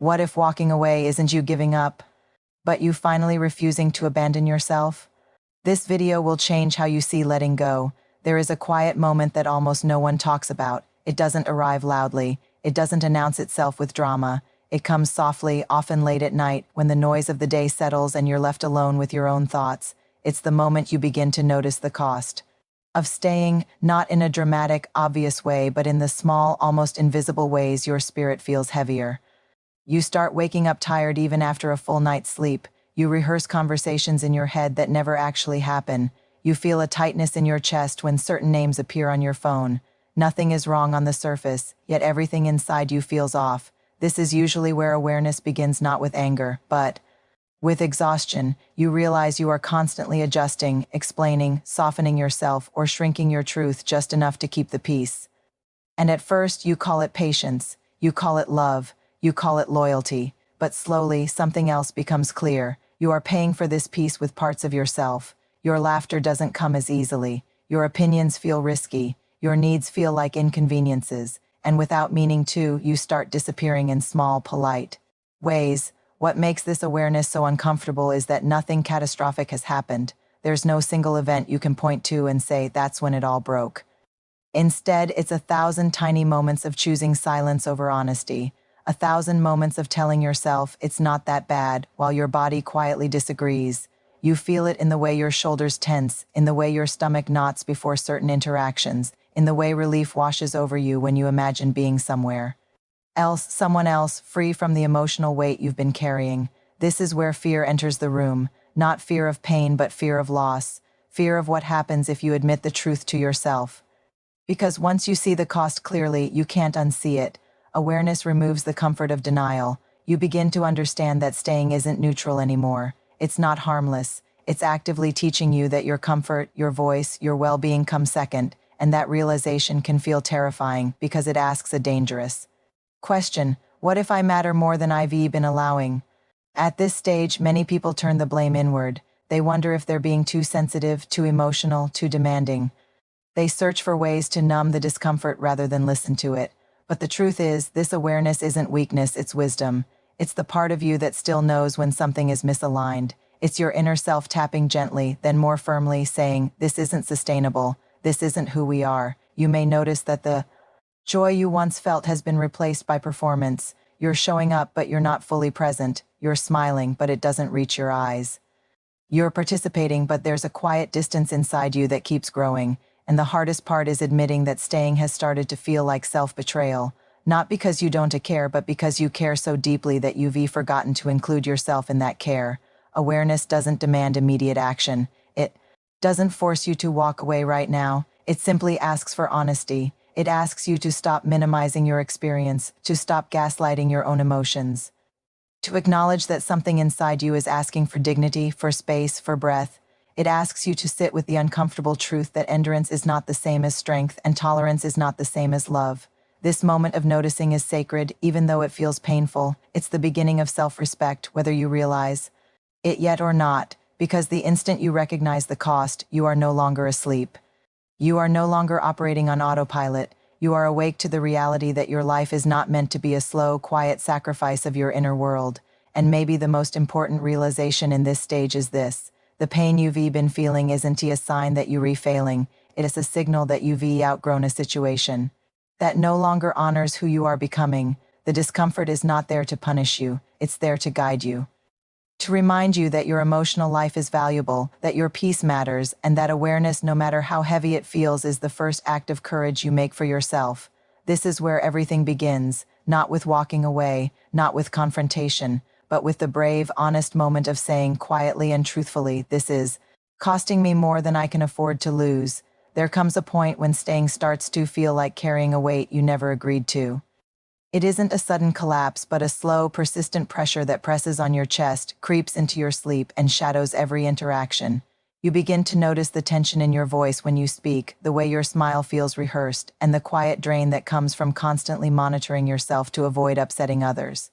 What if walking away isn't you giving up, but you finally refusing to abandon yourself? This video will change how you see letting go. There is a quiet moment that almost no one talks about. It doesn't arrive loudly. It doesn't announce itself with drama. It comes softly, often late at night, when the noise of the day settles and you're left alone with your own thoughts. It's the moment you begin to notice the cost of staying, not in a dramatic, obvious way, but in the small, almost invisible ways your spirit feels heavier. You start waking up tired even after a full night's sleep. You rehearse conversations in your head that never actually happen. You feel a tightness in your chest when certain names appear on your phone. Nothing is wrong on the surface, yet everything inside you feels off. This is usually where awareness begins, not with anger, but with exhaustion. You realize you are constantly adjusting, explaining, softening yourself, or shrinking your truth just enough to keep the peace. And at first, you call it patience, you call it love, you call it loyalty, but slowly something else becomes clear. You are paying for this peace with parts of yourself. Your laughter doesn't come as easily. Your opinions feel risky. Your needs feel like inconveniences. And without meaning to, you start disappearing in small, polite ways. What makes this awareness so uncomfortable is that nothing catastrophic has happened. There's no single event you can point to and say, that's when it all broke. Instead, it's 1,000 tiny moments of choosing silence over honesty. 1,000 moments of telling yourself it's not that bad, while your body quietly disagrees. You feel it in the way your shoulders tense, in the way your stomach knots before certain interactions, in the way relief washes over you when you imagine being somewhere else, someone else, free from the emotional weight you've been carrying. This is where fear enters the room, not fear of pain but fear of loss, fear of what happens if you admit the truth to yourself. Because once you see the cost clearly, you can't unsee it. Awareness removes the comfort of denial. You begin to understand that staying isn't neutral anymore. It's not harmless. It's actively teaching you that your comfort, your voice, your well-being come second, and that realization can feel terrifying because it asks a dangerous question. What if I matter more than I've been allowing? At this stage, many people turn the blame inward. They wonder if they're being too sensitive, too emotional, too demanding. They search for ways to numb the discomfort rather than listen to it. But the truth is, this awareness isn't weakness, it's wisdom. It's the part of you that still knows when something is misaligned. It's your inner self tapping gently, then more firmly, saying, this isn't sustainable. This isn't who we are. You may notice that the joy you once felt has been replaced by performance. You're showing up, but you're not fully present. You're smiling, but it doesn't reach your eyes. You're participating, but there's a quiet distance inside you that keeps growing. And the hardest part is admitting that staying has started to feel like self-betrayal. Not because you don't care, but because you care so deeply that you've forgotten to include yourself in that care. Awareness doesn't demand immediate action. It doesn't force you to walk away right now. It simply asks for honesty. It asks you to stop minimizing your experience, to stop gaslighting your own emotions, to acknowledge that something inside you is asking for dignity, for space, for breath. It asks you to sit with the uncomfortable truth that endurance is not the same as strength and tolerance is not the same as love. This moment of noticing is sacred, even though it feels painful. It's the beginning of self-respect, whether you realize it yet or not, because the instant you recognize the cost, you are no longer asleep. You are no longer operating on autopilot. You are awake to the reality that your life is not meant to be a slow, quiet sacrifice of your inner world. And maybe the most important realization in this stage is this. The pain you've been feeling isn't a sign that you're failing. It is a signal that you've outgrown a situation that no longer honors who you are becoming. The discomfort is not there to punish you. It's there to guide you, to remind you that your emotional life is valuable, that your peace matters, and that awareness, no matter how heavy it feels, is the first act of courage you make for yourself. This is where everything begins, not with walking away, not with confrontation, but with the brave, honest moment of saying quietly and truthfully, this is costing me more than I can afford to lose. There comes a point when staying starts to feel like carrying a weight you never agreed to. It isn't a sudden collapse, but a slow, persistent pressure that presses on your chest, creeps into your sleep, and shadows every interaction. You begin to notice the tension in your voice when you speak, the way your smile feels rehearsed, and the quiet drain that comes from constantly monitoring yourself to avoid upsetting others.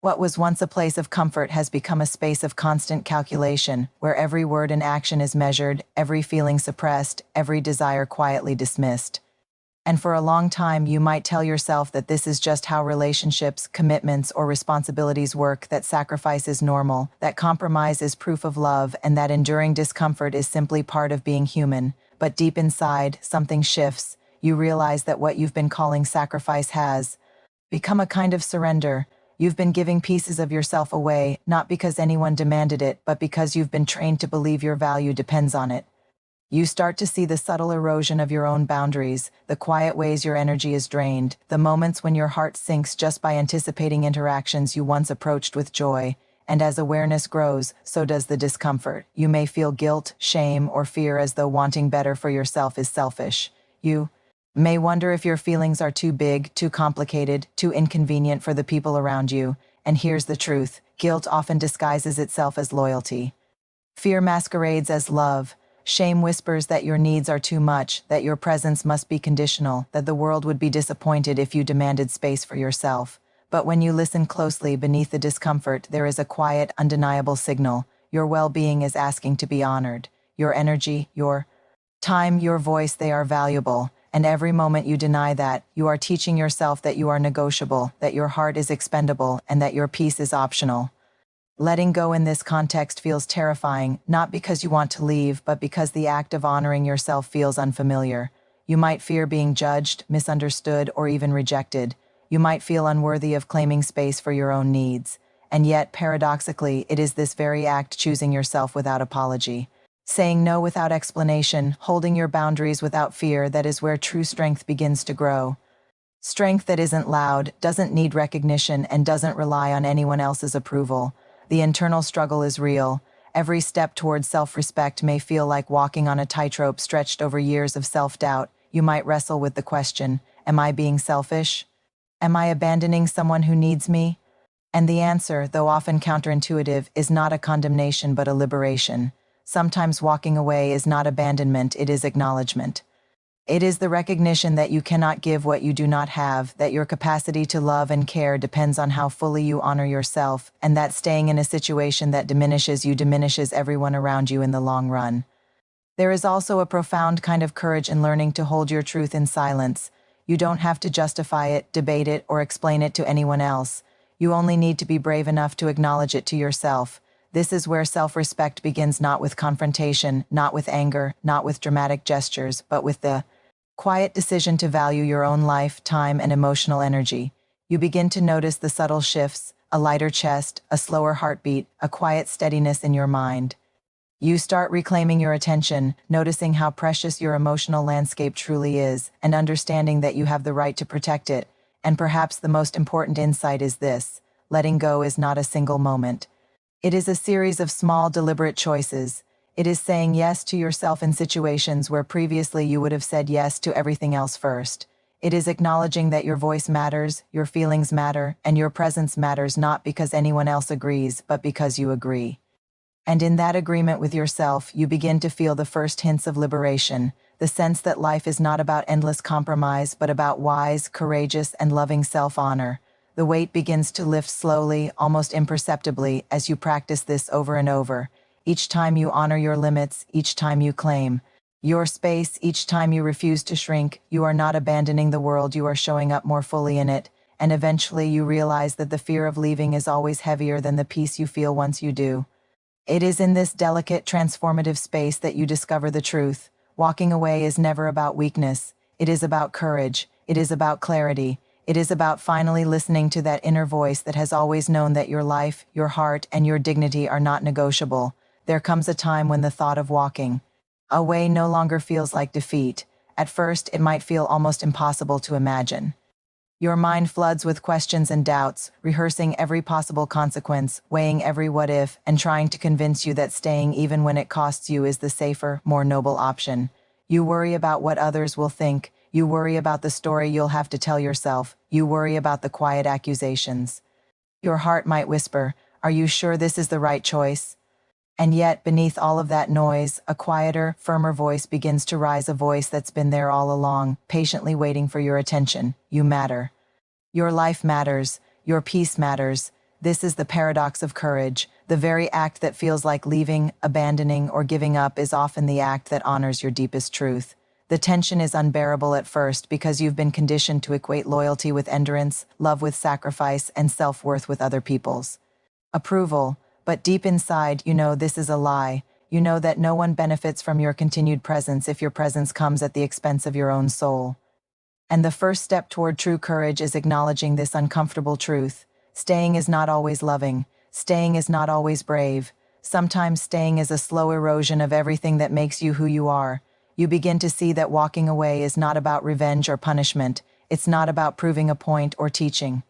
What was once a place of comfort has become a space of constant calculation, where every word and action is measured, every feeling suppressed, every desire quietly dismissed. And for a long time, you might tell yourself that this is just how relationships, commitments, or responsibilities work, that sacrifice is normal, that compromise is proof of love, and that enduring discomfort is simply part of being human. But deep inside, something shifts. You realize that what you've been calling sacrifice has become a kind of surrender. You've been giving pieces of yourself away, not because anyone demanded it, but because you've been trained to believe your value depends on it. You start to see the subtle erosion of your own boundaries, the quiet ways your energy is drained, the moments when your heart sinks just by anticipating interactions you once approached with joy. And as awareness grows, so does the discomfort. You may feel guilt, shame, or fear, as though wanting better for yourself is selfish. You may wonder if your feelings are too big, too complicated, too inconvenient for the people around you. And here's the truth: guilt often disguises itself as loyalty. Fear masquerades as love. Shame whispers that your needs are too much, that your presence must be conditional, that the world would be disappointed if you demanded space for yourself. But when you listen closely, beneath the discomfort, there is a quiet, undeniable signal. Your well-being is asking to be honored. Your energy, your time, your voice, they are valuable. And every moment you deny that, you are teaching yourself that you are negotiable, that your heart is expendable, and that your peace is optional. Letting go in this context feels terrifying, not because you want to leave, but because the act of honoring yourself feels unfamiliar. You might fear being judged, misunderstood, or even rejected. You might feel unworthy of claiming space for your own needs. And yet, paradoxically, it is this very act, choosing yourself without apology, saying no without explanation, holding your boundaries without fear, that is where true strength begins to grow. Strength that isn't loud, doesn't need recognition, and doesn't rely on anyone else's approval. The internal struggle is real. Every step towards self-respect may feel like walking on a tightrope stretched over years of self-doubt. You might wrestle with the question, am I being selfish? Am I abandoning someone who needs me? And the answer, though often counterintuitive, is not a condemnation but a liberation. Sometimes walking away is not abandonment, it is acknowledgement. It is the recognition that you cannot give what you do not have, that your capacity to love and care depends on how fully you honor yourself, and that staying in a situation that diminishes you diminishes everyone around you in the long run. There is also a profound kind of courage in learning to hold your truth in silence. You don't have to justify it, debate it, or explain it to anyone else. You only need to be brave enough to acknowledge it to yourself. This is where self-respect begins, not with confrontation, not with anger, not with dramatic gestures, but with the quiet decision to value your own life, time, and emotional energy. You begin to notice the subtle shifts: a lighter chest, a slower heartbeat, a quiet steadiness in your mind. You start reclaiming your attention, noticing how precious your emotional landscape truly is, and understanding that you have the right to protect it. And perhaps the most important insight is this: letting go is not a single moment. It is a series of small, deliberate choices. It is saying yes to yourself in situations where previously you would have said yes to everything else first. It is acknowledging that your voice matters, your feelings matter, and your presence matters, not because anyone else agrees, but because you agree. And in that agreement with yourself, you begin to feel the first hints of liberation, the sense that life is not about endless compromise, but about wise, courageous, and loving self-honor. The weight begins to lift slowly, almost imperceptibly, as you practice this over and over. Each time you honor your limits, each time you claim your space, each time you refuse to shrink, you are not abandoning the world, you are showing up more fully in it. And eventually you realize that the fear of leaving is always heavier than the peace you feel once you do. It is in this delicate, transformative space that you discover the truth. Walking away is never about weakness. It is about courage. It is about clarity. It is about finally listening to that inner voice that has always known that your life, your heart, and your dignity are not negotiable. There comes a time when the thought of walking away no longer feels like defeat. At first, it might feel almost impossible to imagine. Your mind floods with questions and doubts, rehearsing every possible consequence, weighing every what if, and trying to convince you that staying even when it costs you is the safer, more noble option. You worry about what others will think. You worry about the story you'll have to tell yourself. You worry about the quiet accusations. Your heart might whisper, "Are you sure this is the right choice?" And yet, beneath all of that noise, a quieter, firmer voice begins to rise, a voice that's been there all along, patiently waiting for your attention. You matter. Your life matters. Your peace matters. This is the paradox of courage. The very act that feels like leaving, abandoning, or giving up is often the act that honors your deepest truth. The tension is unbearable at first because you've been conditioned to equate loyalty with endurance, love with sacrifice, and self-worth with other people's approval. But deep inside, you know this is a lie. You know that no one benefits from your continued presence if your presence comes at the expense of your own soul. And the first step toward true courage is acknowledging this uncomfortable truth. Staying is not always loving. Staying is not always brave. Sometimes staying is a slow erosion of everything that makes you who you are. You begin to see that walking away is not about revenge or punishment. It's not about proving a point or teaching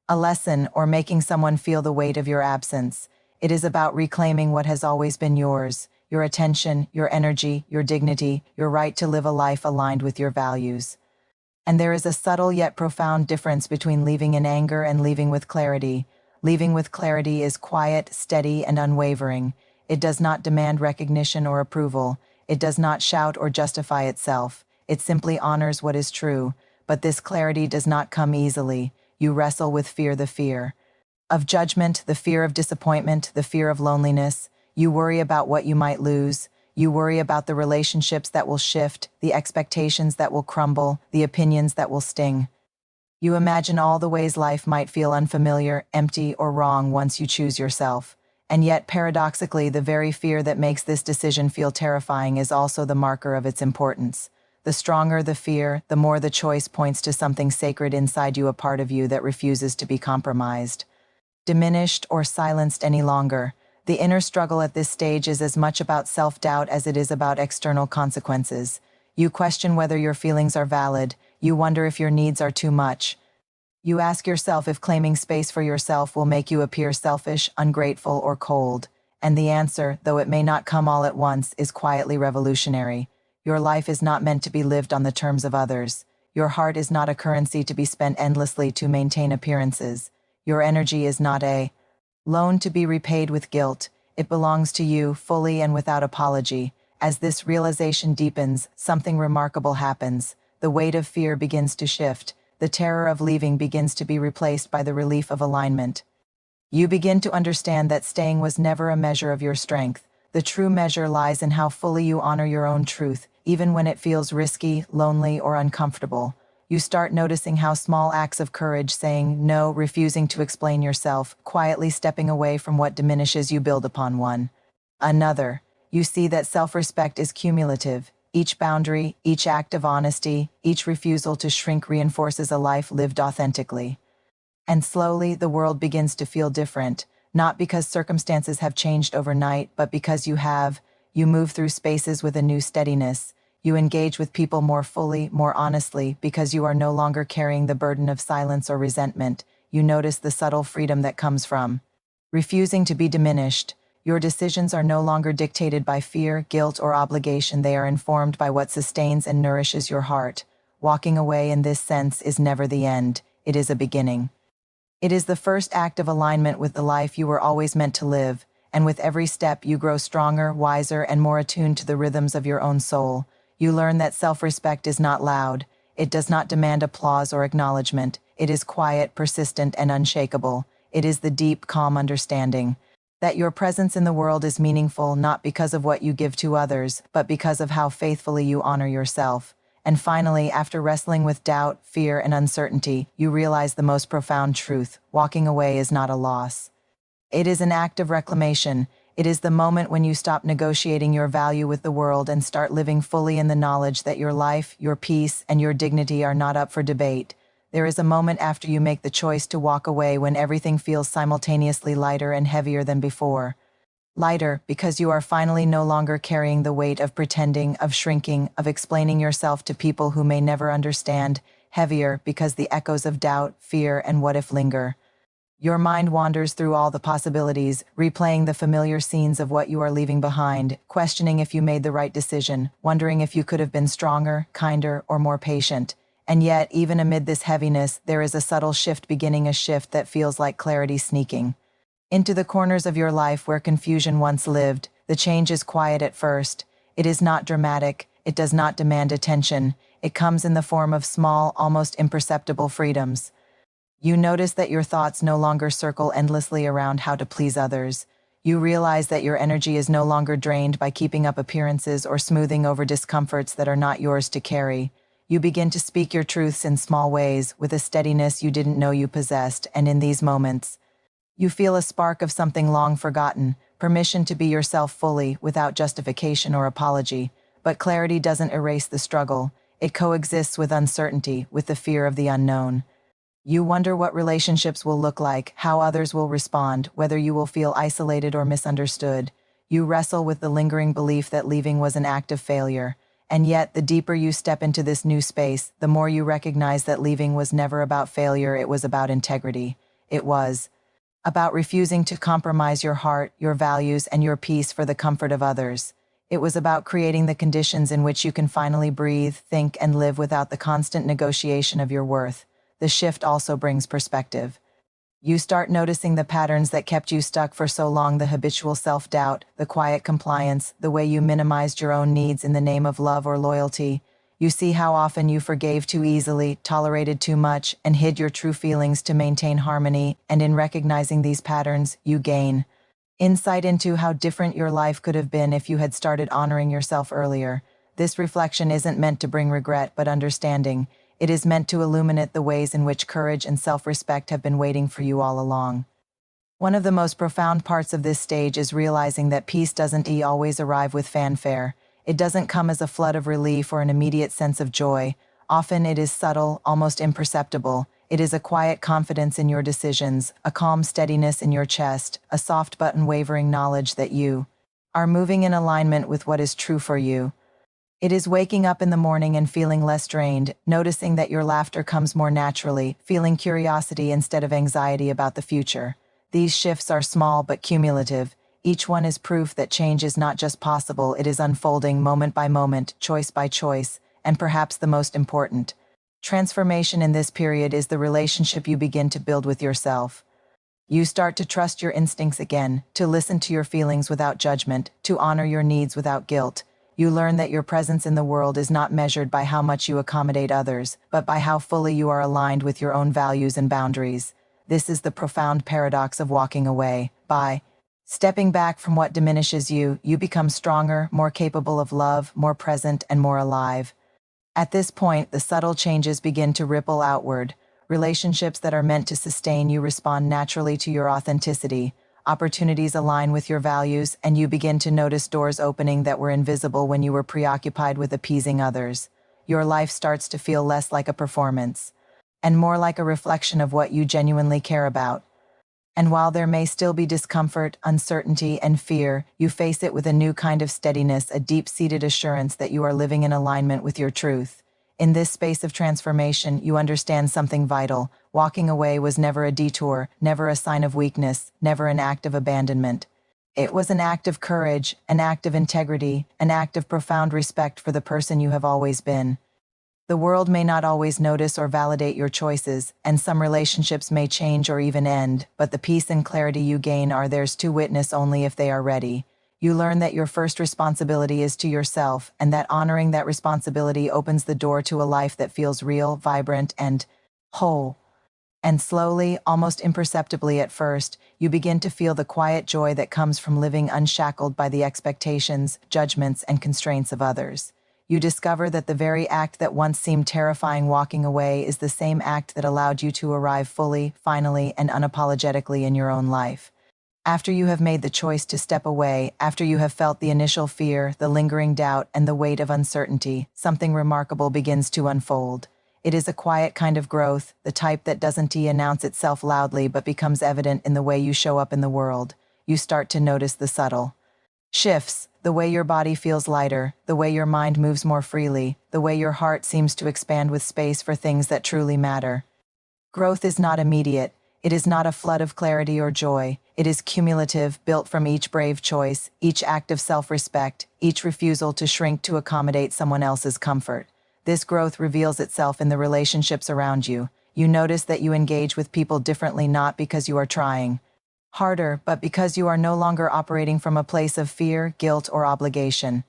a lesson or making someone feel the weight of your absence. It is about reclaiming what has always been yours: your attention, your energy, your dignity, your right to live a life aligned with your values. And there is a subtle yet profound difference between leaving in anger and leaving with clarity. Leaving with clarity is quiet, steady, and unwavering. It does not demand recognition or approval. It does not shout or justify itself. It simply honors what is true. But this clarity does not come easily. You wrestle with the fear of judgment, the fear of disappointment, the fear of loneliness. You worry about what you might lose. You worry about the relationships that will shift, the expectations that will crumble, the opinions that will sting. You imagine all the ways life might feel unfamiliar, empty, or wrong once you choose yourself. And yet, paradoxically, the very fear that makes this decision feel terrifying is also the marker of its importance. The stronger the fear, the more the choice points to something sacred inside you, a part of you that refuses to be compromised, diminished, or silenced any longer. The inner struggle at this stage is as much about self-doubt as it is about external consequences. You question whether your feelings are valid. You wonder if your needs are too much. You ask yourself if claiming space for yourself will make you appear selfish, ungrateful, or cold. And the answer, though it may not come all at once, is quietly revolutionary. Your life is not meant to be lived on the terms of others. Your heart is not a currency to be spent endlessly to maintain appearances. Your energy is not a loan to be repaid with guilt. It belongs to you, fully and without apology. As this realization deepens, something remarkable happens. The weight of fear begins to shift. The terror of leaving begins to be replaced by the relief of alignment. You begin to understand that staying was never a measure of your strength. The true measure lies in how fully you honor your own truth, even when it feels risky, lonely, or uncomfortable. You start noticing how small acts of courage, saying no, refusing to explain yourself, quietly stepping away from what diminishes you, build upon one another. You see that self-respect is cumulative. Each boundary, each act of honesty, each refusal to shrink reinforces a life lived authentically. And slowly, the world begins to feel different, not because circumstances have changed overnight, but because you have. You move through spaces with a new steadiness. You engage with people more fully, more honestly, because you are no longer carrying the burden of silence or resentment. You notice the subtle freedom that comes from refusing to be diminished. Your decisions are no longer dictated by fear, guilt, or obligation. They are informed by what sustains and nourishes your heart. Walking away in this sense is never the end. It is a beginning. It is the first act of alignment with the life you were always meant to live, and with every step you grow stronger, wiser, and more attuned to the rhythms of your own soul. You learn that self-respect is not loud. It does not demand applause or acknowledgement. It is quiet, persistent, and unshakable. It is the deep, calm understanding that your presence in the world is meaningful not because of what you give to others, but because of how faithfully you honor yourself. And finally, after wrestling with doubt, fear, and uncertainty, you realize the most profound truth: walking away is not a loss. It is an act of reclamation. It is the moment when you stop negotiating your value with the world and start living fully in the knowledge that your life, your peace, and your dignity are not up for debate. There is a moment after you make the choice to walk away when everything feels simultaneously lighter and heavier than before. Lighter, because you are finally no longer carrying the weight of pretending, of shrinking, of explaining yourself to people who may never understand. Heavier, because the echoes of doubt, fear, and what if linger. Your mind wanders through all the possibilities, replaying the familiar scenes of what you are leaving behind, questioning if you made the right decision, wondering if you could have been stronger, kinder, or more patient. And yet, even amid this heaviness, there is a subtle shift beginning, a shift that feels like clarity sneaking into the corners of your life where confusion once lived. The change is quiet at first. It is not dramatic. It does not demand attention. It comes in the form of small, almost imperceptible freedoms. You notice that your thoughts no longer circle endlessly around how to please others. You realize that your energy is no longer drained by keeping up appearances or smoothing over discomforts that are not yours to carry. You begin to speak your truths in small ways, with a steadiness you didn't know you possessed, and in these moments, you feel a spark of something long forgotten, permission to be yourself fully, without justification or apology. But clarity doesn't erase the struggle. It coexists with uncertainty, with the fear of the unknown. You wonder what relationships will look like, how others will respond, whether you will feel isolated or misunderstood. You wrestle with the lingering belief that leaving was an act of failure. And yet, the deeper you step into this new space, the more you recognize that leaving was never about failure, it was about integrity. It was about refusing to compromise your heart, your values, and your peace for the comfort of others. It was about creating the conditions in which you can finally breathe, think, and live without the constant negotiation of your worth. The shift also brings perspective. You start noticing the patterns that kept you stuck for so long, the habitual self-doubt, the quiet compliance, the way you minimized your own needs in the name of love or loyalty. You see how often you forgave too easily, tolerated too much, and hid your true feelings to maintain harmony, and in recognizing these patterns, you gain insight into how different your life could have been if you had started honoring yourself earlier. This reflection isn't meant to bring regret but understanding. It is meant to illuminate the ways in which courage and self-respect have been waiting for you all along. One of the most profound parts of this stage is realizing that peace doesn't always arrive with fanfare. It doesn't come as a flood of relief or an immediate sense of joy. Often it is subtle, almost imperceptible. It is a quiet confidence in your decisions, a calm steadiness in your chest, a soft but unwavering knowledge that you are moving in alignment with what is true for you. It is waking up in the morning and feeling less drained, noticing that your laughter comes more naturally, feeling curiosity instead of anxiety about the future. These shifts are small but cumulative. Each one is proof that change is not just possible, it is unfolding moment by moment, choice by choice, and perhaps the most important transformation in this period is the relationship you begin to build with yourself. You start to trust your instincts again, to listen to your feelings without judgment, to honor your needs without guilt. You learn that your presence in the world is not measured by how much you accommodate others, but by how fully you are aligned with your own values and boundaries. This is the profound paradox of walking away. By stepping back from what diminishes you, you become stronger, more capable of love, more present, and more alive. At this point, the subtle changes begin to ripple outward. Relationships that are meant to sustain you respond naturally to your authenticity. Opportunities align with your values, and you begin to notice doors opening that were invisible when you were preoccupied with appeasing others. Your life starts to feel less like a performance, and more like a reflection of what you genuinely care about. And while there may still be discomfort, uncertainty, and fear, you face it with a new kind of steadiness, a deep-seated assurance that you are living in alignment with your truth. In this space of transformation, you understand something vital. Walking away was never a detour, never a sign of weakness, never an act of abandonment. It was an act of courage, an act of integrity, an act of profound respect for the person you have always been. The world may not always notice or validate your choices, and some relationships may change or even end, but the peace and clarity you gain are theirs to witness only if they are ready. You learn that your first responsibility is to yourself, and that honoring that responsibility opens the door to a life that feels real, vibrant, and whole. And slowly, almost imperceptibly at first, you begin to feel the quiet joy that comes from living unshackled by the expectations, judgments, and constraints of others. You discover that the very act that once seemed terrifying, walking away, is the same act that allowed you to arrive fully, finally, and unapologetically in your own life. After you have made the choice to step away, after you have felt the initial fear, the lingering doubt, and the weight of uncertainty, something remarkable begins to unfold. It is a quiet kind of growth, the type that doesn't announce itself loudly but becomes evident in the way you show up in the world. You start to notice the subtle shifts, the way your body feels lighter, the way your mind moves more freely, the way your heart seems to expand with space for things that truly matter. Growth is not immediate. It is not a flood of clarity or joy. It is cumulative, built from each brave choice, each act of self-respect, each refusal to shrink to accommodate someone else's comfort. This growth reveals itself in the relationships around you. You notice that you engage with people differently, not because you are trying harder, but because you are no longer operating from a place of fear, guilt, or obligation.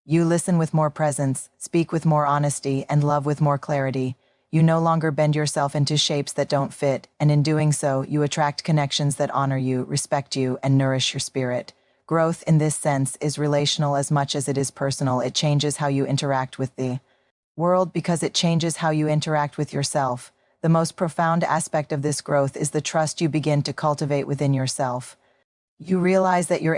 You listen with more presence, speak with more honesty, and love with more clarity. You no longer bend yourself into shapes that don't fit, and in doing so, you attract connections that honor you, respect you, and nourish your spirit. Growth, in this sense, is relational as much as it is personal. It changes how you interact with the world because it changes how you interact with yourself. The most profound aspect of this growth is the trust you begin to cultivate within yourself. You realize that your